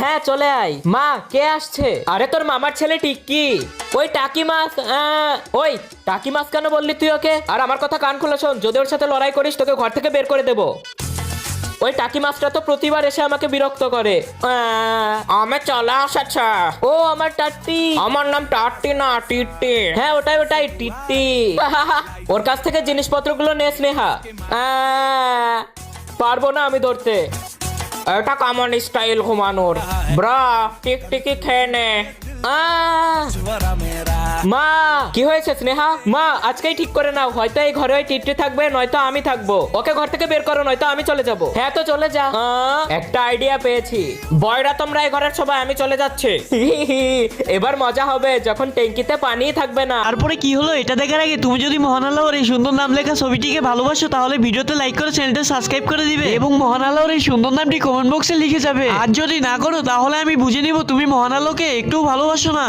হ্যাঁ চলে আয়। মা কে আসছে? আরে তোর মামার ছেলে টিক্কি। ওই টাকি মাছ। ওই টাকি মাছ কেন বললি তুই ওকে? আর আমার কথা কান খুলে শোন, যদি ওর সাথে লড়াই করিস তোকে ঘর থেকে বের করে দেবো। ওই টাকি মাছটা তো প্রতিবার এসে আমাকে বিরক্ত করে। আমি চলে আসছে। ও আমার টাট্টি। আমার নাম টাট্টি না টিট্টি। হ্যাঁ ওটাই ওটাই টিট্টি। ওর কাছ থেকে জিনিসপত্রগুলো নে স্নেহা। পারবো না আমি ধরতে। এটা কমন স্টাইল ঘুমানোর। ব্রা টিকটিকি খেয়ে নে। মা কি হয়েছে স্নেহা? মা আজকেই ঠিক করে নাও, হয়তো এই ঘরে ওই টিট্টি থাকবে, নয়তো আমি থাকবো। ওকে ঘর থেকে বের করো, নয়তো আমি চলে যাব। হ্যাঁ তো চলে যা। একটা আইডিয়া পেয়েছি। বয়রা তোমরা এই ঘরের সবাই, আমি চলে যাচ্ছি। এবার মজা হবে যখন ট্যাঙ্কিতে পানিই থাকবে না। তারপরে কি হলো এটা দেখার আগে তুমি যদি মহান আল্লাহর এই সুন্দর নাম লেখা ছবিটিকে ভালোবাসো তাহলে ভিডিওতে লাইক করে চ্যানেলটা সাবস্ক্রাইব করে দিবে এবং মহান আল্লাহর এই সুন্দর নামটি কমেন্ট বক্সে লিখে যাবে। আর যদি না করো তাহলে আমি বুঝে নিব তুমি মহান আল্লাহকে একটু ভালোবাসো না।